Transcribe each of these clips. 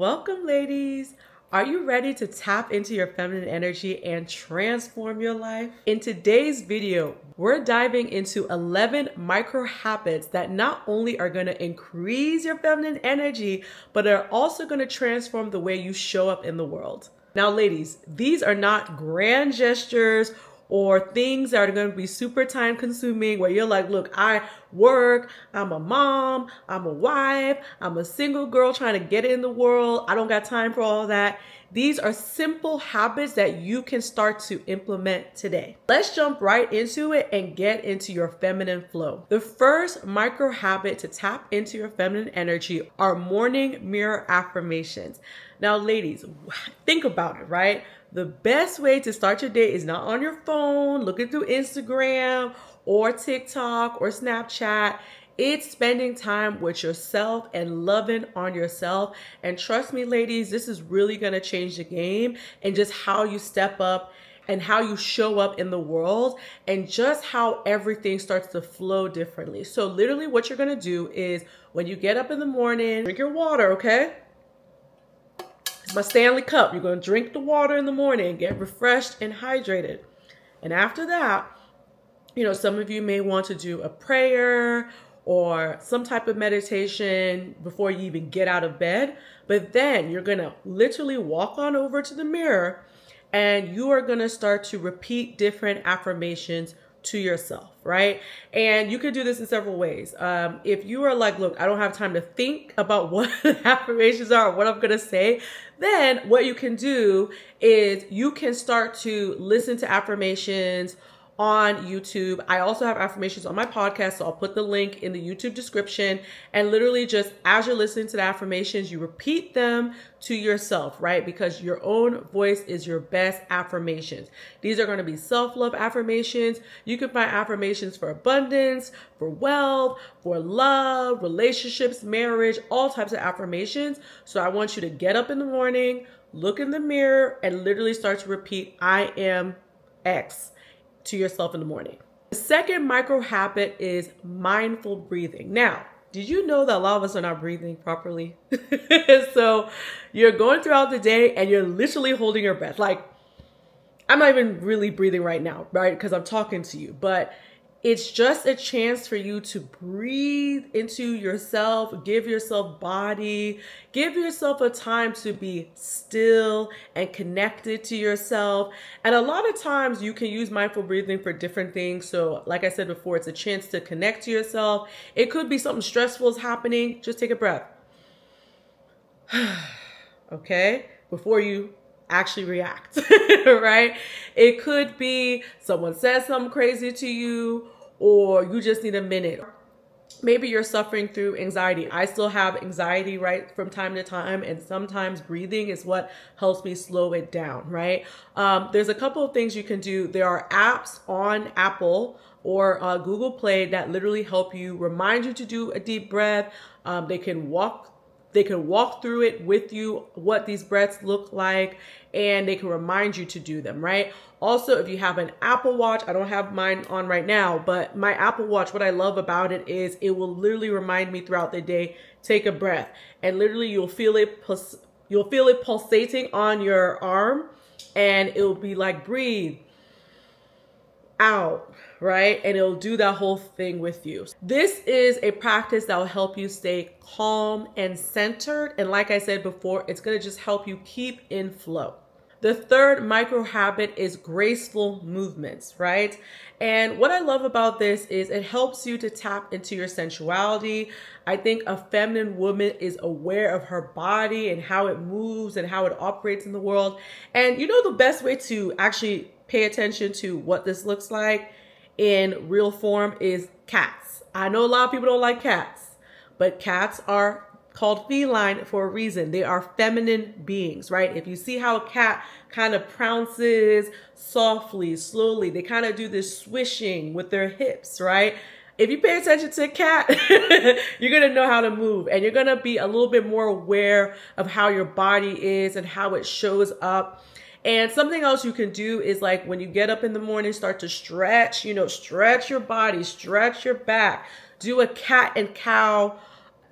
Welcome, ladies. Are you ready to tap into your feminine energy and transform your life? In today's video, we're diving into 11 micro habits that not only are going to increase your feminine energy, but are also going to transform the way you show up in the world. Now, ladies, these are not grand gestures or things that are going to be super time consuming where you're like, look, I work, I'm a mom, I'm a wife, I'm a single girl trying to get in the world. I don't got time for all that. These are simple habits that you can start to implement today. Let's jump right into it and get into your feminine flow. The first micro habit to tap into your feminine energy are morning mirror affirmations. Now, ladies, think about it, right? The best way to start your day is not on your phone, looking through Instagram or TikTok or Snapchat. It's spending time with yourself and loving on yourself. And trust me, ladies, this is really going to change the game and just how you step up and how you show up in the world and just how everything starts to flow differently. So literally what you're going to do is when you get up in the morning, drink your water, okay? My Stanley cup. You're going to drink the water in the morning, get refreshed and hydrated. And after that, some of you may want to do a prayer or some type of meditation before you even get out of bed. But then you're going to literally walk on over to the mirror and you are going to start to repeat different affirmations to yourself, right? And you can do this in several ways. If you are like, look, I don't have time to think about what affirmations are or what I'm going to say, then what you can do is you can start to listen to affirmations on YouTube. I also have affirmations on my podcast, so I'll put the link in the YouTube description. And literally just as you're listening to the affirmations, you repeat them to yourself, right? Because your own voice is your best affirmations. These are going to be self-love affirmations. You can find affirmations for abundance, for wealth, for love, relationships, marriage, all types of affirmations. So I want you to get up in the morning, look in the mirror, and literally start to repeat, I am X, to yourself in the morning. The second micro habit is mindful breathing. Now, did you know that a lot of us are not breathing properly? So you're going throughout the day and you're literally holding your breath. Like, I'm not even really breathing right now, right? Because I'm talking to you, but it's just a chance for you to breathe into yourself, give yourself body, give yourself a time to be still and connected to yourself. And a lot of times you can use mindful breathing for different things. So like I said before, it's a chance to connect to yourself. It could be something stressful is happening. Just take a breath. Okay? Before you actually react, right? It could be someone says something crazy to you or you just need a minute. Maybe you're suffering through anxiety. I still have anxiety, right, from time to time, and sometimes breathing is what helps me slow it down, right? There's a couple of things you can do. There are apps on Apple or Google Play that literally help you, remind you to do a deep breath. They can walk through it with you, what these breaths look like, and they can remind you to do them, right? Also, if you have an Apple Watch, I don't have mine on right now, but my Apple Watch, what I love about it is it will literally remind me throughout the day, take a breath. And literally you'll feel it pulsating on your arm and it'll be like, breathe out, right? And it'll do that whole thing with you. This is a practice that will help you stay calm and centered. And like I said before, it's going to just help you keep in flow. The third micro habit is graceful movements, right? And what I love about this is it helps you to tap into your sensuality. I think a feminine woman is aware of her body and how it moves and how it operates in the world. And the best way to actually pay attention to what this looks like in real form is cats. I know a lot of people don't like cats, but cats are called feline for a reason. They are feminine beings, right? If you see how a cat kind of pounces softly, slowly, they kind of do this swishing with their hips, right? If you pay attention to a cat, you're going to know how to move and you're going to be a little bit more aware of how your body is and how it shows up. And something else you can do is like when you get up in the morning, start to stretch, stretch your body, stretch your back, do a cat and cow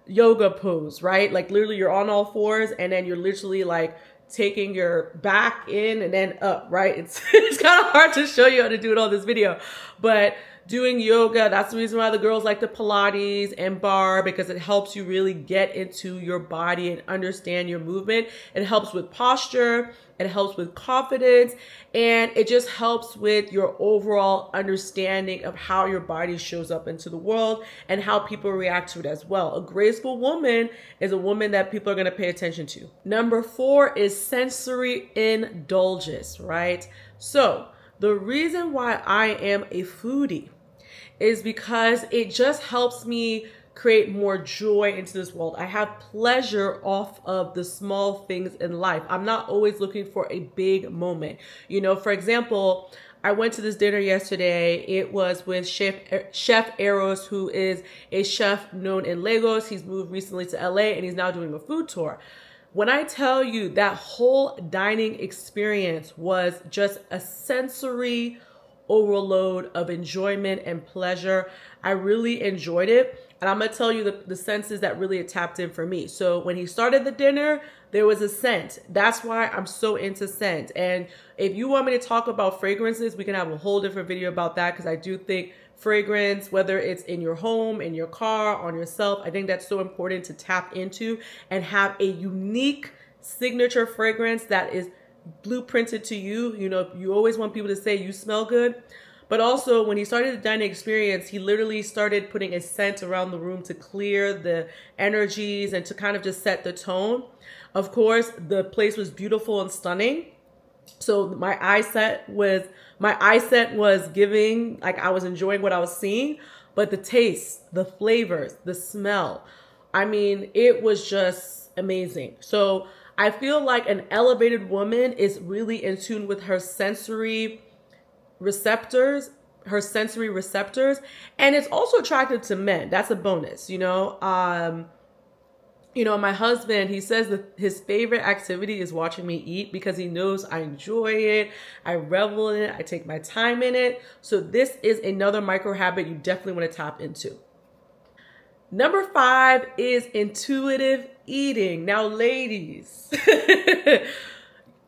yoga pose, right? Like literally you're on all fours and then you're literally like taking your back in and then up, right? It's kind of hard to show you how to do it on this video, but doing yoga, that's the reason why the girls like the Pilates and bar, because it helps you really get into your body and understand your movement. It helps with posture, it helps with confidence, and it just helps with your overall understanding of how your body shows up into the world and how people react to it as well. A graceful woman is a woman that people are going to pay attention to. Number 4 is sensory indulgence, right? So the reason why I am a foodie is because it just helps me create more joy into this world. I have pleasure off of the small things in life. I'm not always looking for a big moment. You know, for example, I went to this dinner yesterday. It was with Chef Eros, who is a chef known in Lagos. He's moved recently to LA and he's now doing a food tour. When I tell you that whole dining experience was just a sensory overload of enjoyment and pleasure, I really enjoyed it. And I'm going to tell you the senses that really tapped in for me. So when he started the dinner, there was a scent. That's why I'm so into scent. And if you want me to talk about fragrances, we can have a whole different video about that, because I do think fragrance, whether it's in your home, in your car, on yourself, I think that's so important to tap into and have a unique signature fragrance that is blueprinted to you. You know, you always want people to say you smell good. But also when he started the dining experience, he literally started putting a scent around the room to clear the energies and to kind of just set the tone. Of course, the place was beautiful and stunning. So my eye set was giving, like I was enjoying what I was seeing, but the taste, the flavors, the smell, I mean, it was just amazing. So I feel like an elevated woman is really in tune with her sensory receptors, and it's also attractive to men. That's a bonus, you know. My husband, he says that his favorite activity is watching me eat because he knows I enjoy it, I revel in it, I take my time in it. So this is another micro habit you definitely want to tap into. Number 5 is intuitive eating. Now, ladies,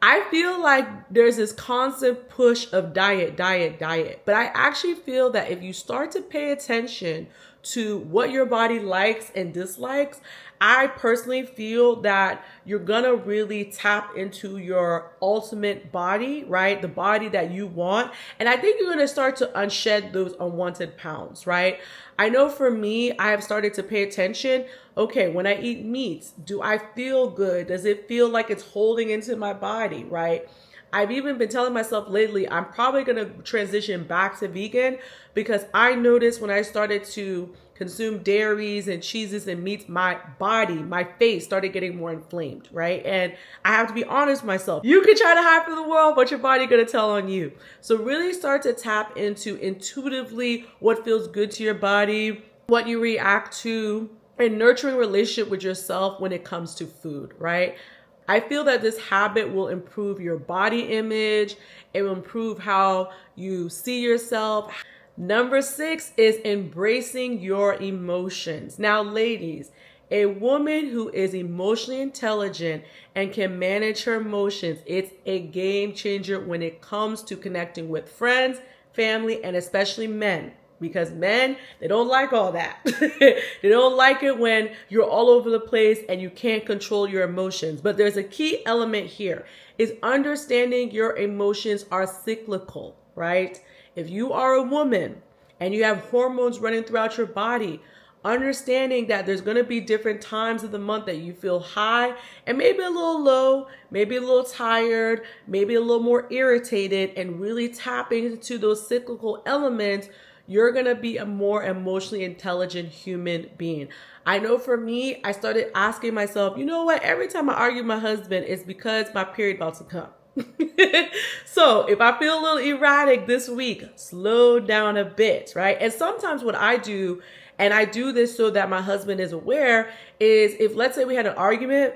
I feel like there's this constant push of diet, but I actually feel that if you start to pay attention to what your body likes and dislikes, I personally feel that you're gonna really tap into your ultimate body, right? The body that you want. And I think you're gonna start to unshed those unwanted pounds, right? I know for me, I have started to pay attention. Okay, when I eat meats, do I feel good? Does it feel like it's holding into my body, right? I've even been telling myself lately, I'm probably going to transition back to vegan, because I noticed when I started to consume dairies and cheeses and meats, my body, my face started getting more inflamed, right? And I have to be honest with myself. You can try to hide from the world, but your body going to tell on you. So really start to tap into intuitively what feels good to your body, what you react to, and nurturing relationship with yourself when it comes to food, right? I feel that this habit will improve your body image. It will improve how you see yourself. Number 6 is embracing your emotions. Now, ladies, a woman who is emotionally intelligent and can manage her emotions, it's a game changer when it comes to connecting with friends, family, and especially men. Because men, they don't like all that. They don't like it when you're all over the place and you can't control your emotions. But there's a key element here, is understanding your emotions are cyclical, right? If you are a woman and you have hormones running throughout your body, understanding that there's going to be different times of the month that you feel high and maybe a little low, maybe a little tired, maybe a little more irritated, and really tapping into those cyclical elements, you're going to be a more emotionally intelligent human being. I know for me, I started asking myself, you know what? Every time I argue with my husband, it's because my period about to come. So if I feel a little erratic this week, slow down a bit, right? And sometimes what I do, and I do this so that my husband is aware, is if let's say we had an argument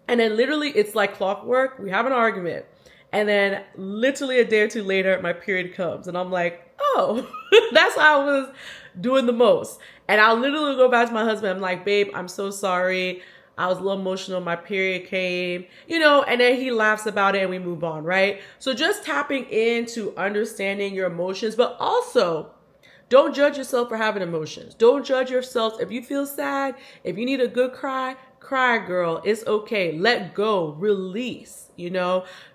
and then literally it's like clockwork, we have an argument. And then literally a day or two later, my period comes and I'm like, go. That's how I was doing the most. And I'll literally go back to my husband. I'm like, babe, I'm so sorry. I was a little emotional. My period came, and then he laughs about it and we move on, right? So just tapping into understanding your emotions, but also don't judge yourself for having emotions. Don't judge yourself. If you feel sad, if you need a good cry, cry, girl. It's okay. Let go, release,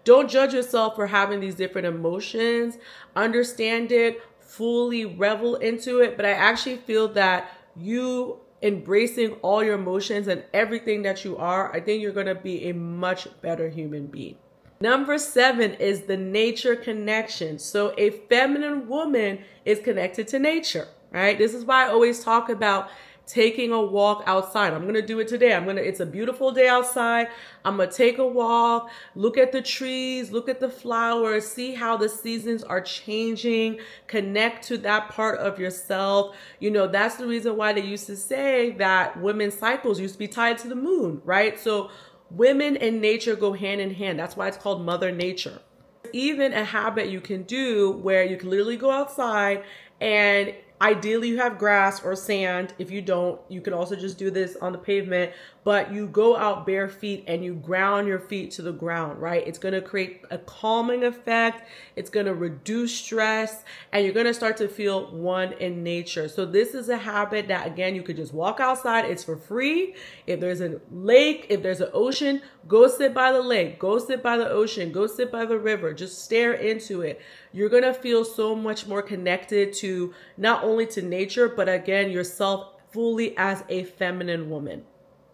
Don't judge yourself for having these different emotions. Understand it, fully revel into it. But I actually feel that you embracing all your emotions and everything that you are, I think you're going to be a much better human being. Number 7 is the nature connection. So a feminine woman is connected to nature, right? This is why I always talk about taking a walk outside. I'm going to do it today. It's a beautiful day outside. I'm going to take a walk, look at the trees, look at the flowers, see how the seasons are changing, connect to that part of yourself. That's the reason why they used to say that women's cycles used to be tied to the moon, right? So women and nature go hand in hand. That's why it's called Mother Nature. Even a habit you can do where you can literally go outside, and ideally you have grass or sand. If you don't, you can also just do this on the pavement, but you go out bare feet and you ground your feet to the ground, right? It's going to create a calming effect. It's going to reduce stress, and you're going to start to feel one in nature. So this is a habit that, again, you could just walk outside. It's for free. If there's a lake, if there's an ocean, go sit by the lake, go sit by the ocean, go sit by the river, just stare into it. You're going to feel so much more connected to not only to nature, but again, yourself fully as a feminine woman.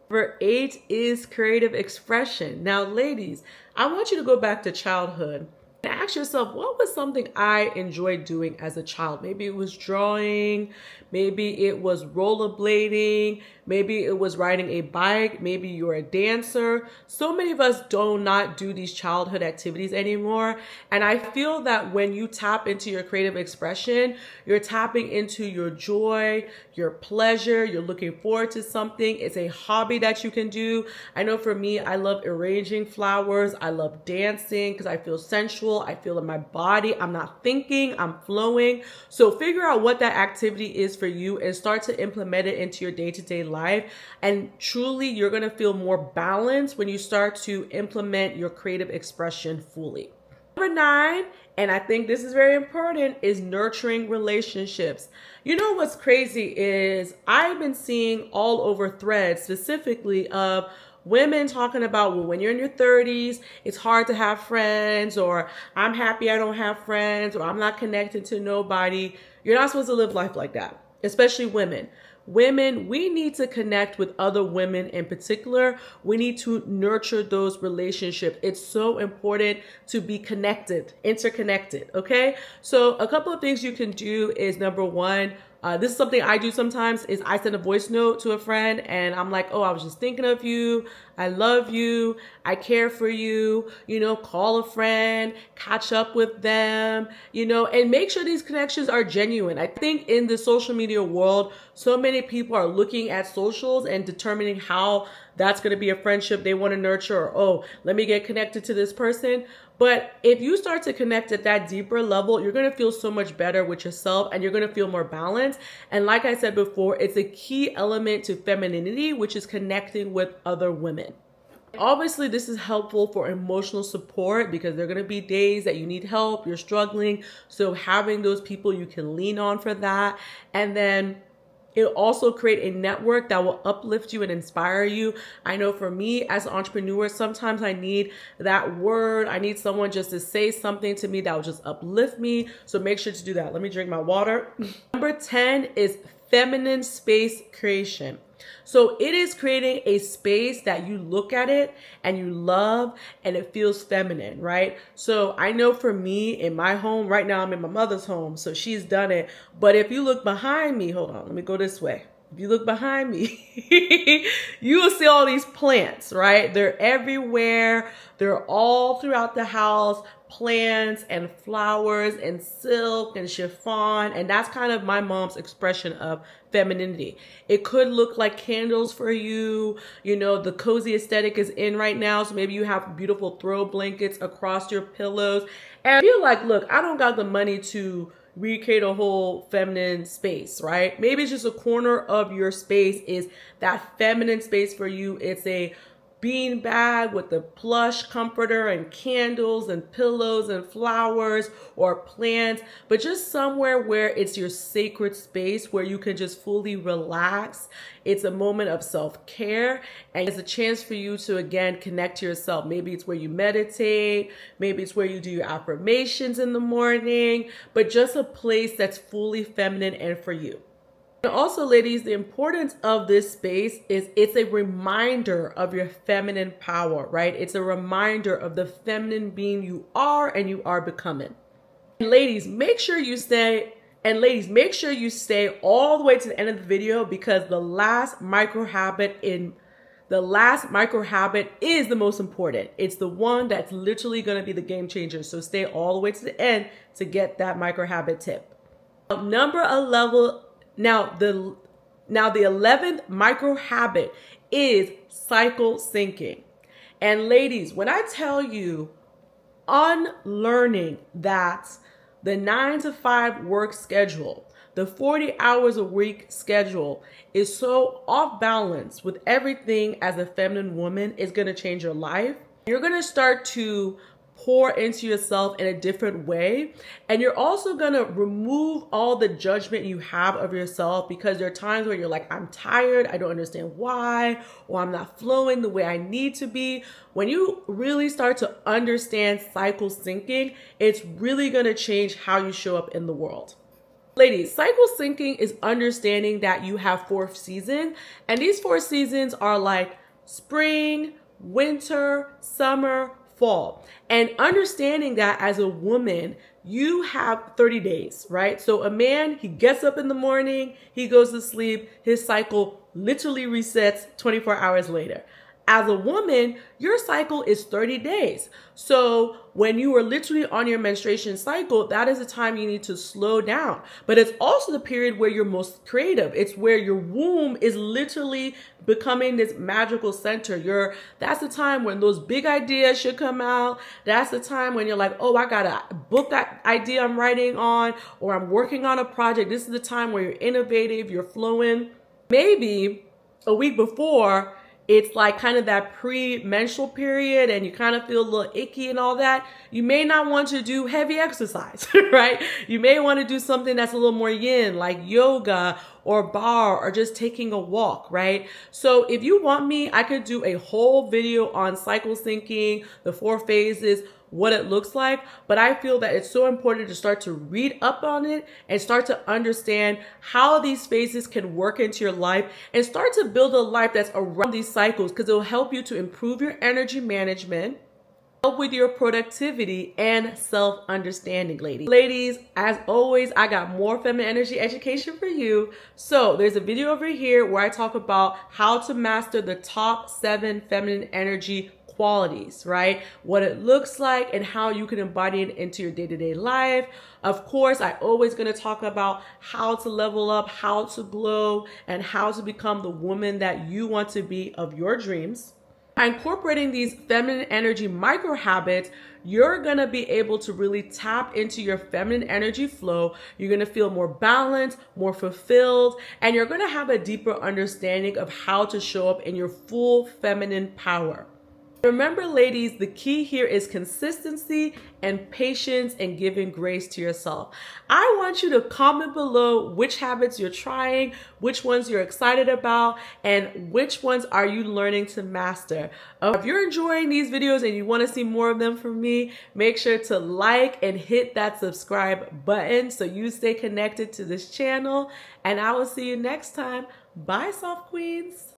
Number 8 is creative expression. Now, ladies, I want you to go back to childhood and ask yourself, what was something I enjoyed doing as a child? Maybe it was drawing, maybe it was rollerblading, maybe it was riding a bike, maybe you're a dancer. So many of us do not do these childhood activities anymore. And I feel that when you tap into your creative expression, you're tapping into your joy, your pleasure, you're looking forward to something. It's a hobby that you can do. I know for me, I love arranging flowers. I love dancing because I feel sensual. I feel in my body. I'm not thinking, I'm flowing. So figure out what that activity is for you and start to implement it into your day-to-day life. And truly, you're going to feel more balanced when you start to implement your creative expression fully. Number 9, and I think this is very important, is nurturing relationships. You know what's crazy is I've been seeing all over threads specifically of women talking about, well, when you're in your 30s, it's hard to have friends, or I'm happy I don't have friends, or I'm not connected to nobody. You're not supposed to live life like that, especially women. Women, we need to connect with other women in particular. We need to nurture those relationships. It's so important to be connected, interconnected, okay? So a couple of things you can do is, number 1, this is something I do sometimes, is I send a voice note to a friend and I'm like, oh, I was just thinking of you. I love you. I care for you. Call a friend, catch up with them, and make sure these connections are genuine. I think in the social media world, so many people are looking at socials and determining how that's going to be a friendship they want to nurture, or, oh, let me get connected to this person. But if you start to connect at that deeper level, you're going to feel so much better with yourself and you're going to feel more balanced. And like I said before, it's a key element to femininity, which is connecting with other women. Obviously, this is helpful for emotional support because there are going to be days that you need help, you're struggling. So having those people you can lean on for that. And then it'll also create a network that will uplift you and inspire you. I know for me as an entrepreneur, sometimes I need that word. I need someone just to say something to me that will just uplift me. So make sure to do that. Let me drink my water. Number 10 is feminine space creation. So it is creating a space that you look at it and you love and it feels feminine, right? So I know for me in my home, right now I'm in my mother's home, so she's done it. But if you look behind me, hold on, let me go this way. If you look behind me, you will see all these plants, right? They're everywhere. They're all throughout the house, plants and flowers and silk and chiffon. And that's kind of my mom's expression of femininity. It could look like candles for you. The cozy aesthetic is in right now. So maybe you have beautiful throw blankets across your pillows. And I feel like, look, I don't got the money to recreate a whole feminine space, right? Maybe it's just a corner of your space is that feminine space for you. It's a bean bag with the plush comforter and candles and pillows and flowers or plants, but just somewhere where it's your sacred space where you can just fully relax. It's a moment of self-care, and it's a chance for you to again connect to yourself. Maybe it's where you meditate, maybe it's where you do your affirmations in the morning, but just a place that's fully feminine and for you. And also, ladies, the importance of this space is it's a reminder of your feminine power, right? It's a reminder of the feminine being you are and you are becoming. And ladies, make sure you stay all the way to the end of the video, because the last micro habit is the most important. It's the one that's literally going to be the game changer. So stay all the way to the end to get that micro habit tip. Now the 11th micro habit is cycle syncing. And ladies, when I tell you unlearning that the 9 to 5 work schedule, the 40 hours a week schedule is so off balance with everything as a feminine woman is going to change your life. You're going to start to pour into yourself in a different way. And you're also going to remove all the judgment you have of yourself, because there are times where you're like, I'm tired, I don't understand why, or I'm not flowing the way I need to be. When you really start to understand cycle syncing, it's really going to change how you show up in the world. Ladies, cycle syncing is understanding that you have 4 seasons, and these 4 seasons are like spring, winter, summer, fall. And understanding that as a woman, you have 30 days, right? So a man, he gets up in the morning, he goes to sleep, his cycle literally resets 24 hours later. As a woman, your cycle is 30 days. So when you are literally on your menstruation cycle, that is the time you need to slow down. But it's also the period where you're most creative. It's where your womb is literally becoming this magical center. That's the time when those big ideas should come out. That's the time when you're like, oh, I gotta book that idea I'm writing on, or I'm working on a project. This is the time where you're innovative, you're flowing. Maybe a week before, it's like kind of that pre-menstrual period and you kind of feel a little icky and all that. You may not want to do heavy exercise, right? You may want to do something that's a little more yin, like yoga or bar, or just taking a walk, right? So if you want me, I could do a whole video on cycle syncing, the 4 phases, what it looks like, but I feel that it's so important to start to read up on it and start to understand how these phases can work into your life and start to build a life that's around these cycles, because it will help you to improve your energy management, help with your productivity and self-understanding, ladies. Ladies, as always, I got more feminine energy education for you. So there's a video over here where I talk about how to master the top 7 feminine energy qualities, right? What it looks like and how you can embody it into your day-to-day life. Of course, I always going to talk about how to level up, how to glow, and how to become the woman that you want to be of your dreams. By incorporating these feminine energy micro habits, you're going to be able to really tap into your feminine energy flow. You're going to feel more balanced, more fulfilled, and you're going to have a deeper understanding of how to show up in your full feminine power. Remember, ladies, the key here is consistency and patience and giving grace to yourself. I want you to comment below which habits you're trying, which ones you're excited about, and which ones are you learning to master. If you're enjoying these videos and you want to see more of them from me, make sure to like and hit that subscribe button so you stay connected to this channel. And I will see you next time. Bye, Soft Queens.